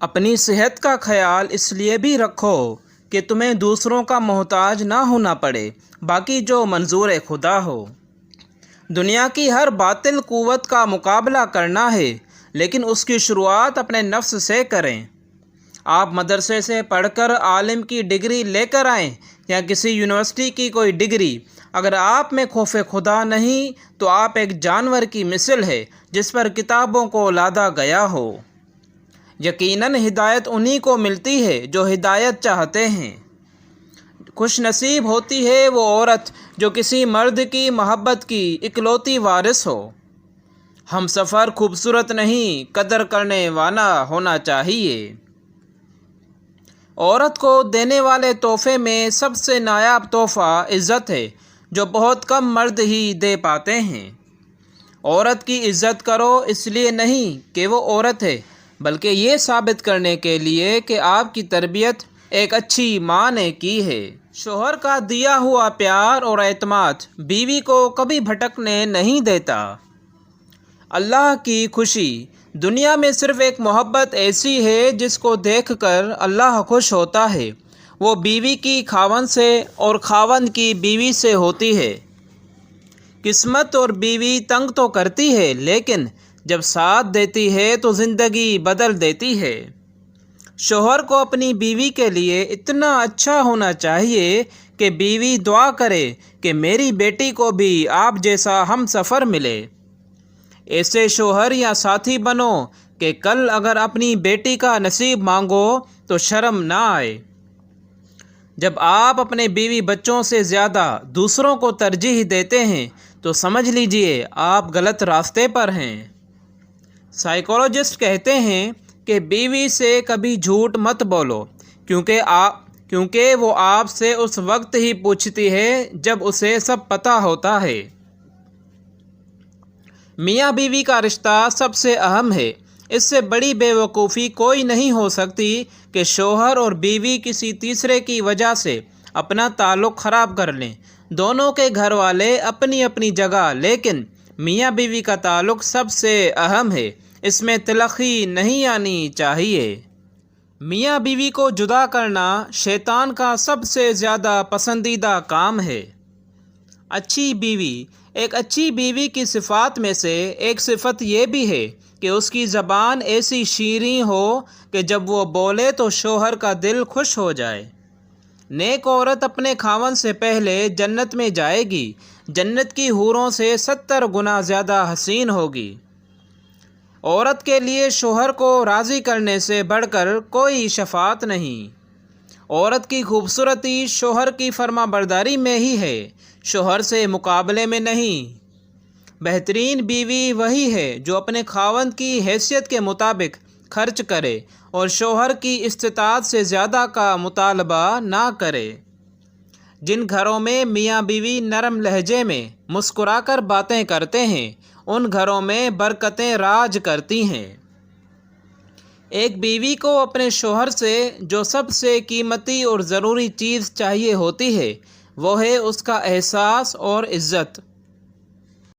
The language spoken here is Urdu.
اپنی صحت کا خیال اس لیے بھی رکھو کہ تمہیں دوسروں کا محتاج نہ ہونا پڑے، باقی جو منظور خدا ہو۔ دنیا کی ہر باطل قوت کا مقابلہ کرنا ہے، لیکن اس کی شروعات اپنے نفس سے کریں۔ آپ مدرسے سے پڑھ کر عالم کی ڈگری لے کر آئیں یا کسی یونیورسٹی کی کوئی ڈگری، اگر آپ میں خوف خدا نہیں تو آپ ایک جانور کی مثل ہے جس پر کتابوں کو لادا گیا ہو۔ یقیناً ہدایت انہی کو ملتی ہے جو ہدایت چاہتے ہیں۔ خوش نصیب ہوتی ہے وہ عورت جو کسی مرد کی محبت کی اکلوتی وارث ہو۔ ہم سفر خوبصورت نہیں، قدر کرنے والا ہونا چاہیے۔ عورت کو دینے والے تحفے میں سب سے نایاب تحفہ عزت ہے، جو بہت کم مرد ہی دے پاتے ہیں۔ عورت کی عزت کرو اس لیے نہیں کہ وہ عورت ہے، بلکہ یہ ثابت کرنے کے لیے کہ آپ کی تربیت ایک اچھی ماں نے کی ہے۔ شوہر کا دیا ہوا پیار اور اعتماد بیوی کو کبھی بھٹکنے نہیں دیتا۔ اللہ کی خوشی دنیا میں صرف ایک محبت ایسی ہے جس کو دیکھ کر اللہ خوش ہوتا ہے، وہ بیوی کی خاوند سے اور خاوند کی بیوی سے ہوتی ہے۔ قسمت اور بیوی تنگ تو کرتی ہے، لیکن جب ساتھ دیتی ہے تو زندگی بدل دیتی ہے۔ شوہر کو اپنی بیوی کے لیے اتنا اچھا ہونا چاہیے کہ بیوی دعا کرے کہ میری بیٹی کو بھی آپ جیسا ہم سفر ملے۔ ایسے شوہر یا ساتھی بنو کہ کل اگر اپنی بیٹی کا نصیب مانگو تو شرم نہ آئے۔ جب آپ اپنے بیوی بچوں سے زیادہ دوسروں کو ترجیح دیتے ہیں تو سمجھ لیجئے آپ غلط راستے پر ہیں۔ سائیکالوجسٹ کہتے ہیں کہ بیوی سے کبھی جھوٹ مت بولو، کیونکہ وہ آپ سے اس وقت ہی پوچھتی ہے جب اسے سب پتہ ہوتا ہے۔ میاں بیوی کا رشتہ سب سے اہم ہے۔ اس سے بڑی بے وقوفی کوئی نہیں ہو سکتی کہ شوہر اور بیوی کسی تیسرے کی وجہ سے اپنا تعلق خراب کر لیں۔ دونوں کے گھر والے اپنی اپنی جگہ، لیکن میاں بیوی کا تعلق سب سے اہم ہے، اس میں تلخی نہیں آنی چاہیے۔ میاں بیوی کو جدا کرنا شیطان کا سب سے زیادہ پسندیدہ کام ہے۔ ایک اچھی بیوی کی صفات میں سے ایک صفت یہ بھی ہے کہ اس کی زبان ایسی شیریں ہو کہ جب وہ بولے تو شوہر کا دل خوش ہو جائے۔ نیک عورت اپنے خاوند سے پہلے جنت میں جائے گی، جنت کی حوروں سے 70 گنا زیادہ حسین ہوگی۔ عورت کے لیے شوہر کو راضی کرنے سے بڑھ کر کوئی شفاعت نہیں۔ عورت کی خوبصورتی شوہر کی فرما برداری میں ہی ہے، شوہر سے مقابلے میں نہیں۔ بہترین بیوی وہی ہے جو اپنے خاوند کی حیثیت کے مطابق خرچ کرے اور شوہر کی استطاعت سے زیادہ کا مطالبہ نہ کرے۔ جن گھروں میں میاں بیوی نرم لہجے میں مسکرا کر باتیں کرتے ہیں، ان گھروں میں برکتیں راج کرتی ہیں۔ ایک بیوی کو اپنے شوہر سے جو سب سے قیمتی اور ضروری چیز چاہیے ہوتی ہے، وہ ہے اس کا احساس اور عزت۔